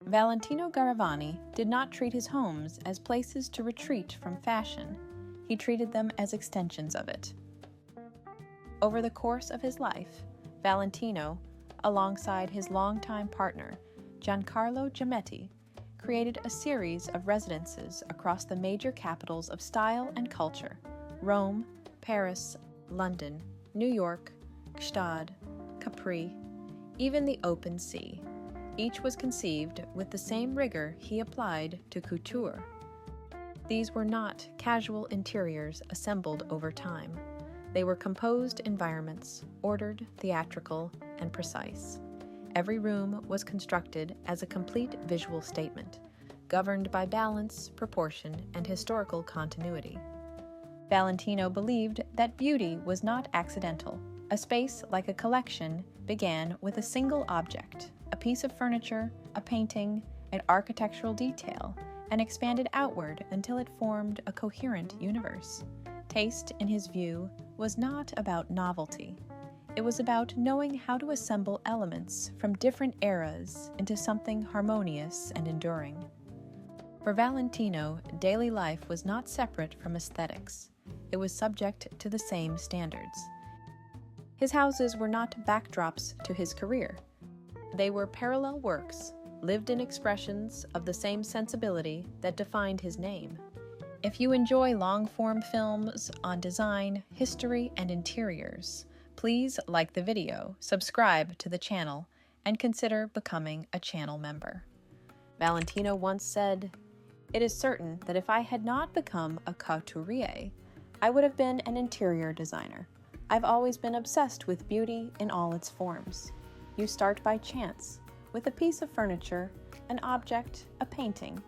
Valentino Garavani did not treat his homes as places to retreat from fashion. He treated them as extensions of it. Over the course of his life, Valentino, alongside his longtime partner, Giancarlo Giametti, created a series of residences across the major capitals of style and culture: Rome, Paris, London, New York, Gstaad, Capri, even the open sea. Each was conceived with the same rigor he applied to couture. These were not casual interiors assembled over time. They were composed environments, ordered, theatrical, and precise. Every room was constructed as a complete visual statement, governed by balance, proportion, and historical continuity. Valentino believed that beauty was not accidental. A space like a collection began with a single object, a piece of furniture, a painting, an architectural detail, and expanded outward until it formed a coherent universe. Taste, in his view, was not about novelty. It was about knowing how to assemble elements from different eras into something harmonious and enduring. For Valentino, daily life was not separate from aesthetics. It was subject to the same standards. His houses were not backdrops to his career. They were parallel works, lived-in expressions of the same sensibility that defined his name. If you enjoy long-form films on design, history, and interiors, please like the video, subscribe to the channel, and consider becoming a channel member. Valentino once said, "It is certain that if I had not become a couturier, I would have been an interior designer. I've always been obsessed with beauty in all its forms. You start by chance, with a piece of furniture, an object, a painting,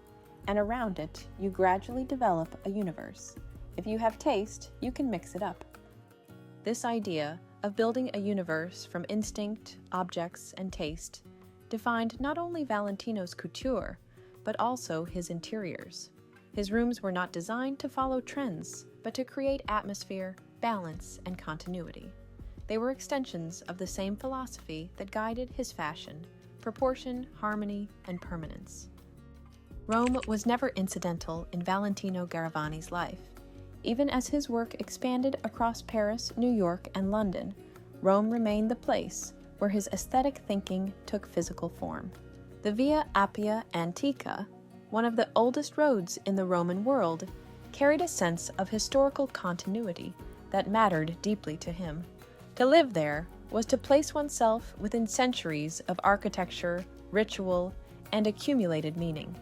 and around it you gradually develop a universe. If you have taste, you can mix it up." This idea of building a universe from instinct, objects, and taste defined not only Valentino's couture, but also his interiors. His rooms were not designed to follow trends, but to create atmosphere, balance, and continuity. They were extensions of the same philosophy that guided his fashion: proportion, harmony, and permanence. Rome was never incidental in Valentino Garavani's life. Even as his work expanded across Paris, New York, and London, Rome remained the place where his aesthetic thinking took physical form. The Via Appia Antica, one of the oldest roads in the Roman world, carried a sense of historical continuity that mattered deeply to him. To live there was to place oneself within centuries of architecture, ritual, and accumulated meaning.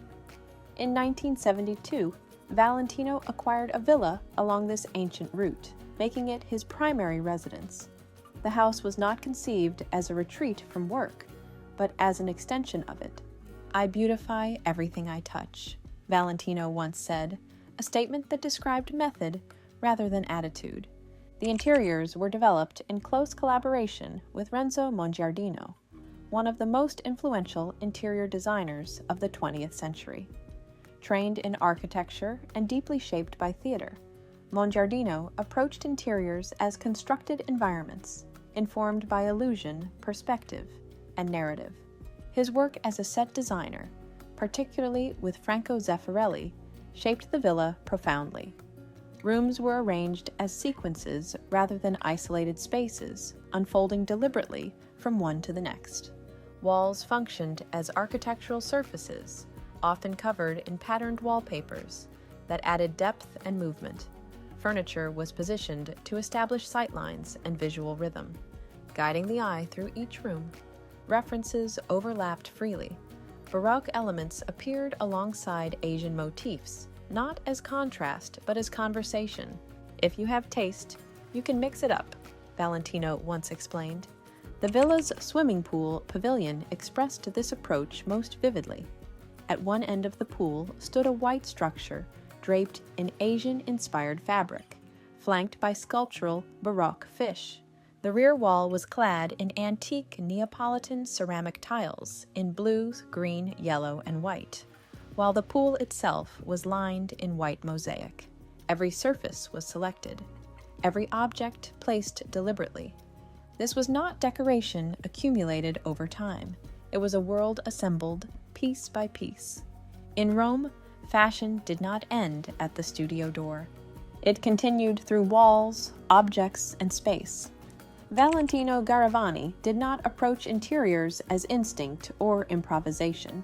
In 1972, Valentino acquired a villa along this ancient route, making it his primary residence. The house was not conceived as a retreat from work, but as an extension of it. "I beautify everything I touch," Valentino once said, a statement that described method rather than attitude. The interiors were developed in close collaboration with Renzo Mongiardino, one of the most influential interior designers of the 20th century. Trained in architecture and deeply shaped by theater, Mongiardino approached interiors as constructed environments, informed by illusion, perspective, and narrative. His work as a set designer, particularly with Franco Zeffirelli, shaped the villa profoundly. Rooms were arranged as sequences rather than isolated spaces, unfolding deliberately from one to the next. Walls functioned as architectural surfaces, often covered in patterned wallpapers, that added depth and movement. Furniture was positioned to establish sightlines and visual rhythm, guiding the eye through each room. References overlapped freely. Baroque elements appeared alongside Asian motifs, not as contrast, but as conversation. "If you have taste, you can mix it up," Valentino once explained. The villa's swimming pool pavilion expressed this approach most vividly. At one end of the pool stood a white structure draped in Asian-inspired fabric, flanked by sculptural Baroque fish. The rear wall was clad in antique Neapolitan ceramic tiles in blue, green, yellow, and white, while the pool itself was lined in white mosaic. Every surface was selected, every object placed deliberately. This was not decoration accumulated over time. It was a world assembled piece by piece. In Rome, fashion did not end at the studio door. It continued through walls, objects, and space. Valentino Garavani did not approach interiors as instinct or improvisation.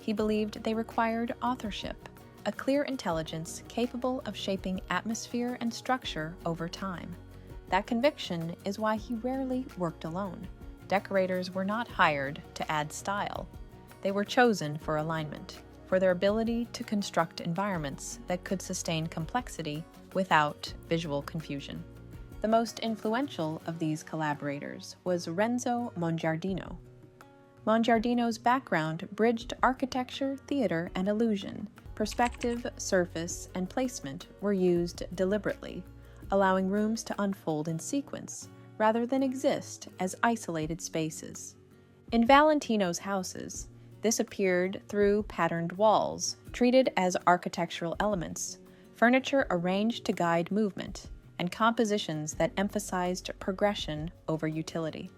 He believed they required authorship, a clear intelligence capable of shaping atmosphere and structure over time. That conviction is why he rarely worked alone. Decorators were not hired to add style. They were chosen for alignment, for their ability to construct environments that could sustain complexity without visual confusion. The most influential of these collaborators was Renzo Mongiardino. Mongiardino's background bridged architecture, theater, and illusion. Perspective, surface, and placement were used deliberately, allowing rooms to unfold in sequence rather than exist as isolated spaces. In Valentino's houses, this appeared through patterned walls, treated as architectural elements, furniture arranged to guide movement, and compositions that emphasized progression over utility.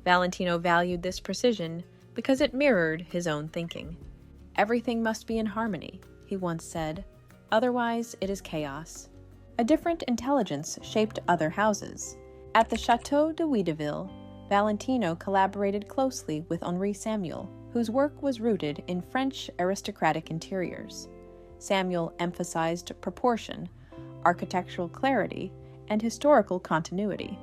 Valentino valued this precision because it mirrored his own thinking. "Everything must be in harmony," he once said, "otherwise it is chaos." A different intelligence shaped other houses. At the Château de Wideville, Valentino collaborated closely with Henri Samuel, whose work was rooted in French aristocratic interiors. Samuel emphasized proportion, architectural clarity, and historical continuity.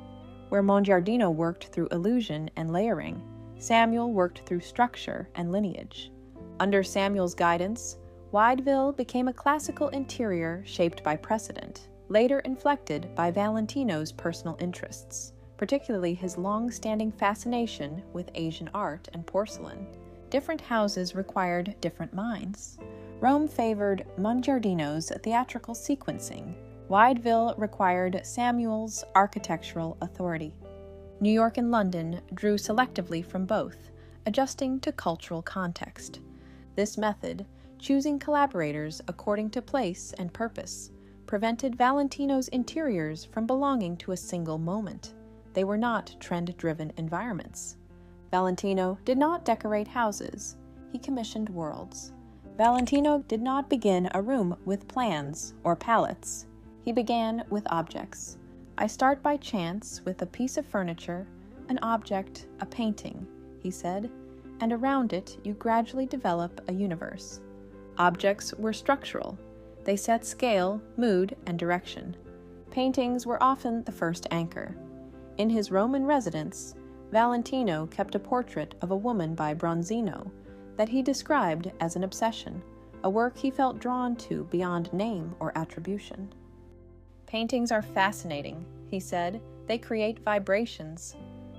Where Mongiardino worked through illusion and layering, Samuel worked through structure and lineage. Under Samuel's guidance, Wideville became a classical interior shaped by precedent, later inflected by Valentino's personal interests, particularly his long-standing fascination with Asian art and porcelain. Different houses required different minds. Rome favored Mongiardino's theatrical sequencing. Wideville required Samuel's architectural authority. New York and London drew selectively from both, adjusting to cultural context. This method, choosing collaborators according to place and purpose, prevented Valentino's interiors from belonging to a single moment. They were not trend-driven environments. Valentino did not decorate houses. He commissioned worlds. Valentino did not begin a room with plans or palettes. He began with objects. "I start by chance with a piece of furniture, an object, a painting," he said, "and around it you gradually develop a universe." Objects were structural. They set scale, mood, and direction. Paintings were often the first anchor. In his Roman residence, Valentino kept a portrait of a woman by Bronzino that he described as an obsession, a work he felt drawn to beyond name or attribution. "Paintings are fascinating," he said. "They create vibrations."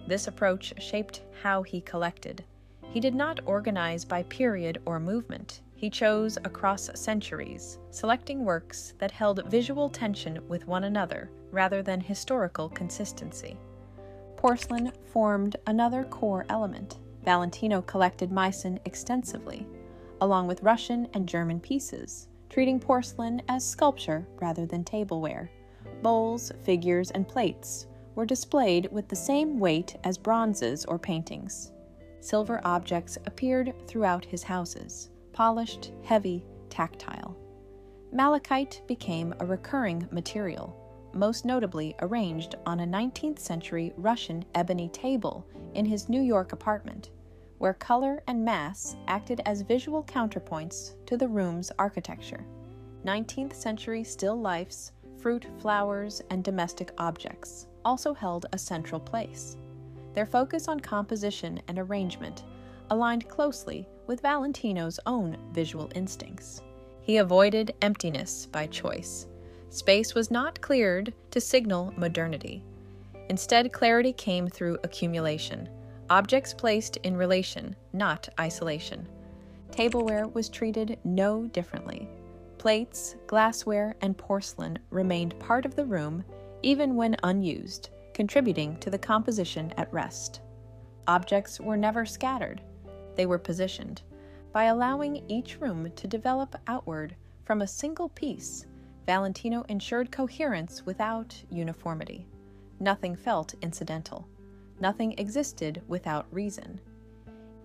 This approach shaped how he collected. He did not organize by period or movement. He chose across centuries, selecting works that held visual tension with one another rather than historical consistency. Porcelain formed another core element. Valentino collected Meissen extensively, along with Russian and German pieces, treating porcelain as sculpture rather than tableware. Bowls, figures, and plates were displayed with the same weight as bronzes or paintings. Silver objects appeared throughout his houses, polished, heavy, tactile. Malachite became a recurring material, most notably arranged on a 19th century Russian ebony table in his New York apartment, where color and mass acted as visual counterpoints to the room's architecture. 19th century still lifes, fruit, flowers, and domestic objects also held a central place. Their focus on composition and arrangement aligned closely with Valentino's own visual instincts. He avoided emptiness by choice. Space was not cleared to signal modernity. Instead, clarity came through accumulation, objects placed in relation, not isolation. Tableware was treated no differently. Plates, glassware, and porcelain remained part of the room even when unused, contributing to the composition at rest. Objects were never scattered. They were positioned. By allowing each room to develop outward from a single piece, Valentino ensured coherence without uniformity. Nothing felt incidental. Nothing existed without reason.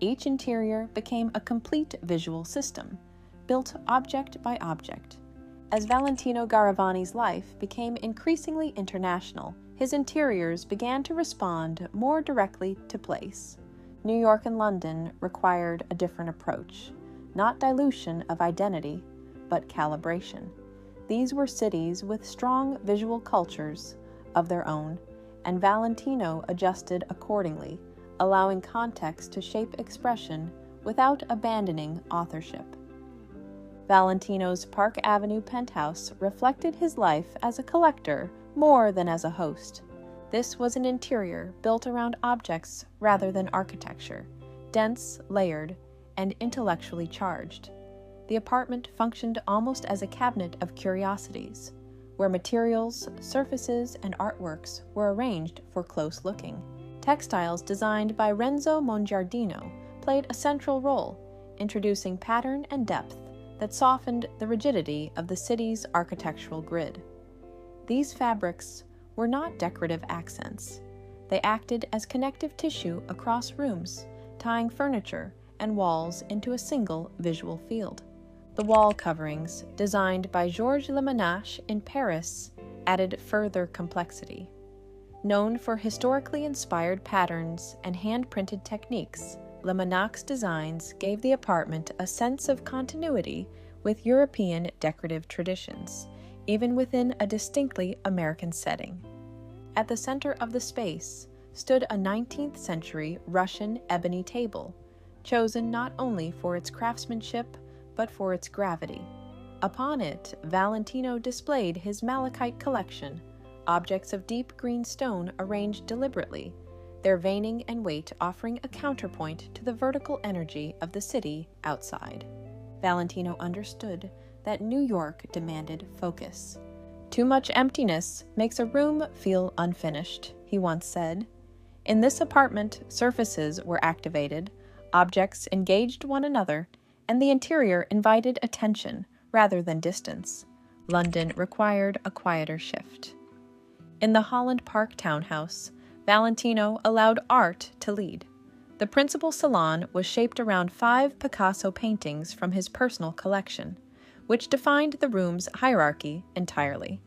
Each interior became a complete visual system, built object by object. As Valentino Garavani's life became increasingly international, his interiors began to respond more directly to place. New York and London required a different approach, not dilution of identity, but calibration. These were cities with strong visual cultures of their own, and Valentino adjusted accordingly, allowing context to shape expression without abandoning authorship. Valentino's Park Avenue penthouse reflected his life as a collector more than as a host. This was an interior built around objects rather than architecture, dense, layered, and intellectually charged. The apartment functioned almost as a cabinet of curiosities, where materials, surfaces, and artworks were arranged for close looking. Textiles designed by Renzo Mongiardino played a central role, introducing pattern and depth that softened the rigidity of the city's architectural grid. These fabrics were not decorative accents. They acted as connective tissue across rooms, tying furniture and walls into a single visual field. The wall coverings, designed by Georges Lemenache in Paris, added further complexity. Known for historically inspired patterns and hand-printed techniques, Lemenache's designs gave the apartment a sense of continuity with European decorative traditions, even within a distinctly American setting. At the center of the space stood a 19th century Russian ebony table, chosen not only for its craftsmanship but for its gravity. Upon it, Valentino displayed his malachite collection, objects of deep green stone arranged deliberately, their veining and weight offering a counterpoint to the vertical energy of the city outside. Valentino understood that New York demanded focus. "Too much emptiness makes a room feel unfinished," he once said. In this apartment, surfaces were activated, objects engaged one another, and the interior invited attention rather than distance. London required a quieter shift. In the Holland Park townhouse, Valentino allowed art to lead. The principal salon was shaped around 5 Picasso paintings from his personal collection, which defined the room's hierarchy entirely.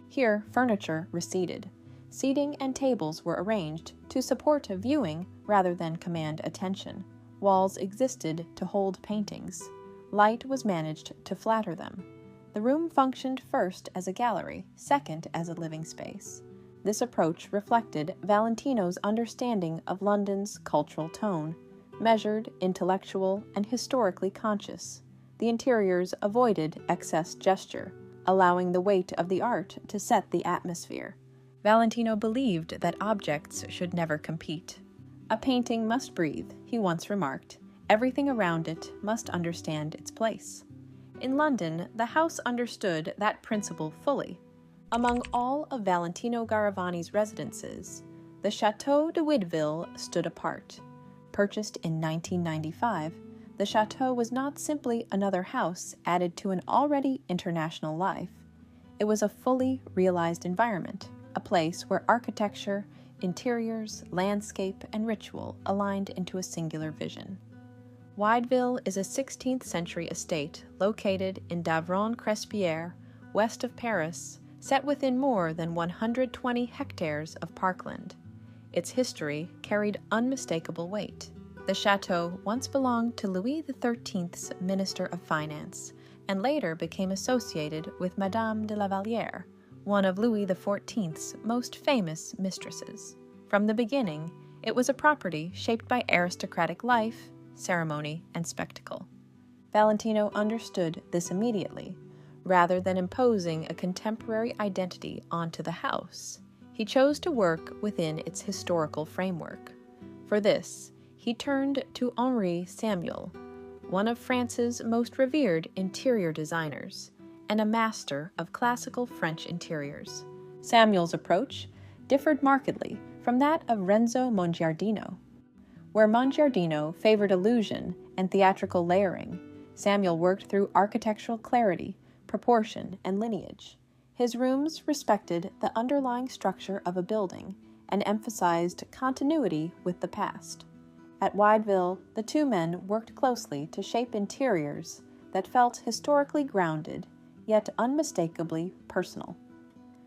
Here, furniture receded. Seating and tables were arranged to support viewing rather than command attention. Walls existed to hold paintings. Light was managed to flatter them. The room functioned first as a gallery, second as a living space. This approach reflected Valentino's understanding of London's cultural tone, measured, intellectual, and historically conscious. The interiors avoided excess gesture, allowing the weight of the art to set the atmosphere. Valentino believed that objects should never compete. "A painting must breathe," he once remarked. "Everything around it must understand its place." In London, the house understood that principle fully. Among all of Valentino Garavani's residences, the Château de Wideville stood apart. Purchased in 1995, the chateau was not simply another house added to an already international life. It was a fully realized environment, a place where architecture, interiors, landscape, and ritual aligned into a singular vision. Wideville is a 16th century estate located in Davron-Crespierre, west of Paris, set within more than 120 hectares of parkland. Its history carried unmistakable weight. The chateau once belonged to Louis XIII's Minister of Finance, and later became associated with Madame de la Vallière, one of Louis XIV's most famous mistresses. From the beginning, it was a property shaped by aristocratic life, ceremony, and spectacle. Valentino understood this immediately. Rather than imposing a contemporary identity onto the house, he chose to work within its historical framework. For this, he turned to Henri Samuel, one of France's most revered interior designers, and a master of classical French interiors. Samuel's approach differed markedly from that of Renzo Mongiardino. Where Mongiardino favored illusion and theatrical layering, Samuel worked through architectural clarity, proportion, and lineage. His rooms respected the underlying structure of a building and emphasized continuity with the past. At Wideville, the two men worked closely to shape interiors that felt historically grounded, yet unmistakably personal.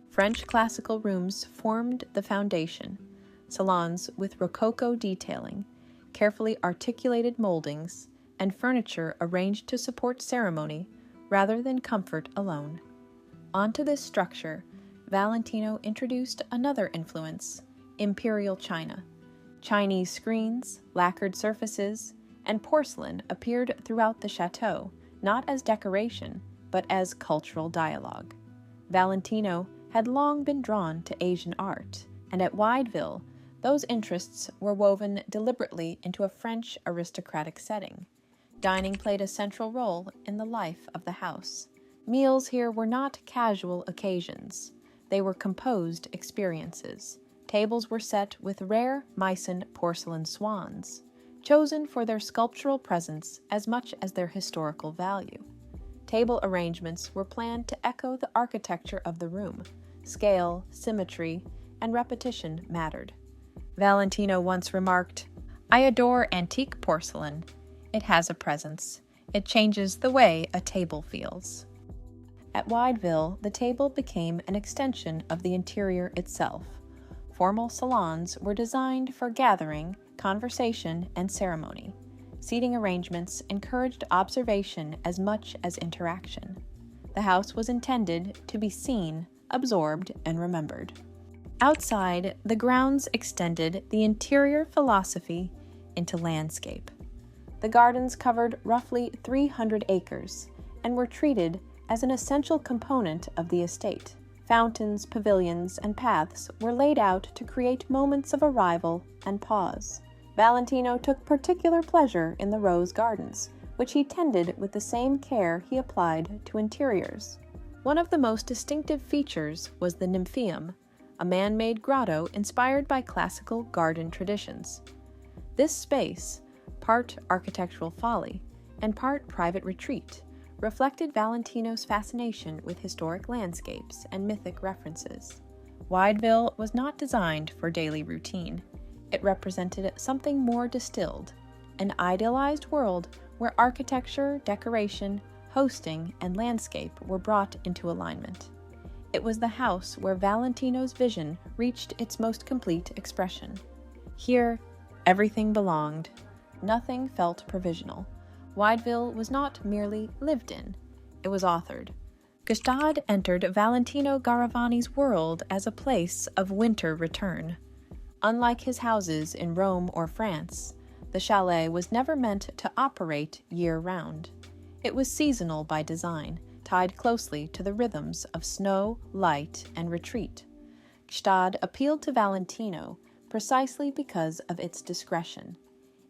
French classical rooms formed the foundation, salons with Rococo detailing, carefully articulated moldings, and furniture arranged to support ceremony rather than comfort alone. Onto this structure, Valentino introduced another influence, imperial china. Chinese screens, lacquered surfaces, and porcelain appeared throughout the chateau, not as decoration, but as cultural dialogue. Valentino had long been drawn to Asian art, and at Wideville, those interests were woven deliberately into a French aristocratic setting. Dining played a central role in the life of the house. Meals here were not casual occasions. They were composed experiences. Tables were set with rare Meissen porcelain swans, chosen for their sculptural presence as much as their historical value. Table arrangements were planned to echo the architecture of the room. Scale, symmetry, and repetition mattered. Valentino once remarked, "I adore antique porcelain. It has a presence. It changes the way a table feels." At Wideville, the table became an extension of the interior itself. Formal salons were designed for gathering, conversation, and ceremony. Seating arrangements encouraged observation as much as interaction. The house was intended to be seen, absorbed, and remembered. Outside, the grounds extended the interior philosophy into landscape. The gardens covered roughly 300 acres and were treated as an essential component of the estate. Fountains, pavilions, and paths were laid out to create moments of arrival and pause. Valentino took particular pleasure in the rose gardens, which he tended with the same care he applied to interiors. One of the most distinctive features was the Nymphaeum, a man-made grotto inspired by classical garden traditions. This space, part architectural folly and part private retreat, reflected Valentino's fascination with historic landscapes and mythic references. Wideville was not designed for daily routine. It represented something more distilled, an idealized world where architecture, decoration, hosting, and landscape were brought into alignment. It was the house where Valentino's vision reached its most complete expression. Here, everything belonged. Nothing felt provisional. Wideville was not merely lived in, it was authored. Gstaad entered Valentino Garavani's world as a place of winter return. Unlike his houses in Rome or France, the chalet was never meant to operate year-round. It was seasonal by design, tied closely to the rhythms of snow, light, and retreat. Gstaad appealed to Valentino precisely because of its discretion.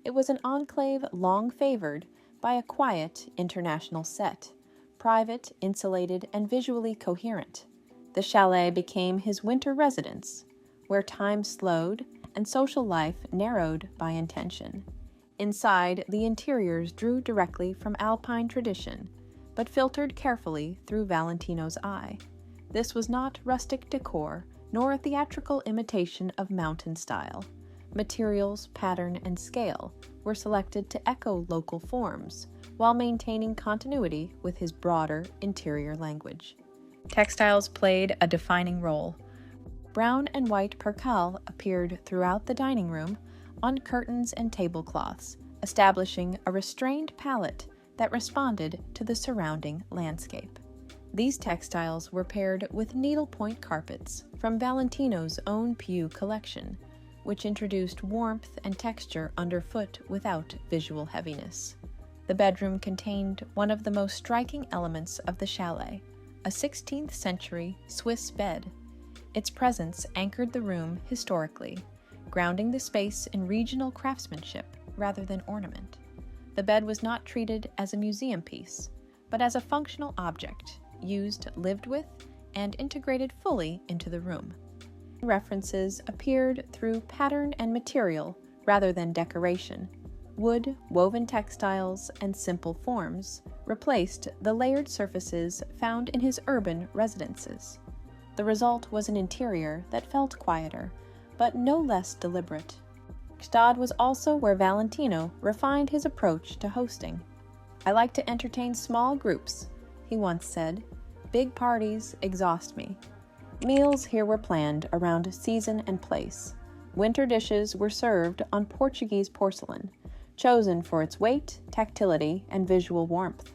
It was an enclave long favored by a quiet international set, private, insulated, and visually coherent. The chalet became his winter residence, where time slowed and social life narrowed by intention. Inside, the interiors drew directly from Alpine tradition, but filtered carefully through Valentino's eye. This was not rustic decor, nor a theatrical imitation of mountain style. Materials, pattern, and scale were selected to echo local forms, while maintaining continuity with his broader interior language. Textiles played a defining role. Brown and white percale appeared throughout the dining room on curtains and tablecloths, establishing a restrained palette that responded to the surrounding landscape. These textiles were paired with needlepoint carpets from Valentino's own Pew collection, which introduced warmth and texture underfoot without visual heaviness. The bedroom contained one of the most striking elements of the chalet, a 16th century Swiss bed. Its presence anchored the room historically, grounding the space in regional craftsmanship rather than ornament. The bed was not treated as a museum piece, but as a functional object, used, lived with, and integrated fully into the room. References appeared through pattern and material rather than decoration. Wood, woven textiles, and simple forms replaced the layered surfaces found in his urban residences. The result was an interior that felt quieter, but no less deliberate. Gstaad was also where Valentino refined his approach to hosting. "I like to entertain small groups," he once said. "Big parties exhaust me." Meals here were planned around season and place. Winter dishes were served on Portuguese porcelain, chosen for its weight, tactility, and visual warmth.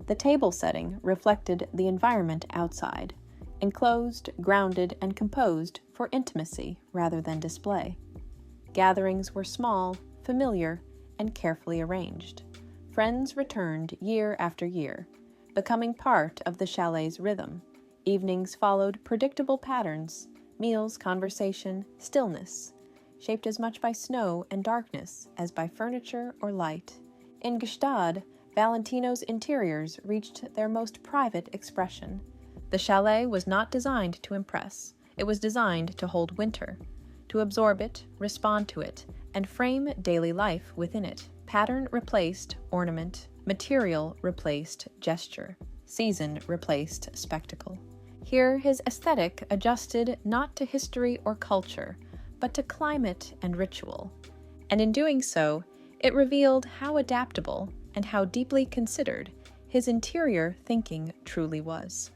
The table setting reflected the environment outside, enclosed, grounded, and composed for intimacy rather than display. Gatherings were small, familiar, and carefully arranged. Friends returned year after year, becoming part of the chalet's rhythm. Evenings followed predictable patterns, meals, conversation, stillness, shaped as much by snow and darkness as by furniture or light. In Gstaad, Valentino's interiors reached their most private expression. The chalet was not designed to impress. It was designed to hold winter, to absorb it, respond to it, and frame daily life within it. Pattern replaced ornament, material replaced gesture, season replaced spectacle. Here his aesthetic adjusted not to history or culture, but to climate and ritual. And in doing so, it revealed how adaptable and how deeply considered his interior thinking truly was.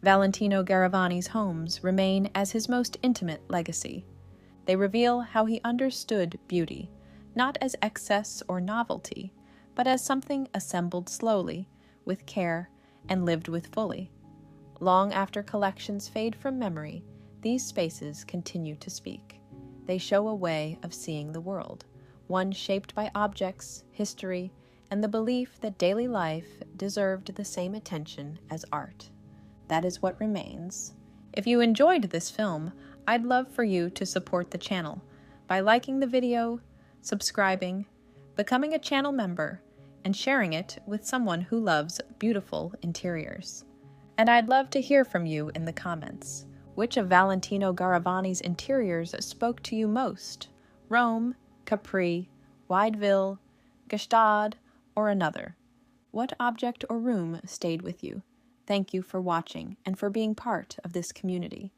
Valentino Garavani's homes remain as his most intimate legacy. They reveal how he understood beauty, not as excess or novelty, but as something assembled slowly, with care, and lived with fully. Long after collections fade from memory, these spaces continue to speak. They show a way of seeing the world, one shaped by objects, history, and the belief that daily life deserved the same attention as art. That is what remains. If you enjoyed this film, I'd love for you to support the channel by liking the video, subscribing, becoming a channel member, and sharing it with someone who loves beautiful interiors. And I'd love to hear from you in the comments. Which of Valentino Garavani's interiors spoke to you most? Rome, Capri, Wideville, Gstaad, or another? What object or room stayed with you? Thank you for watching and for being part of this community.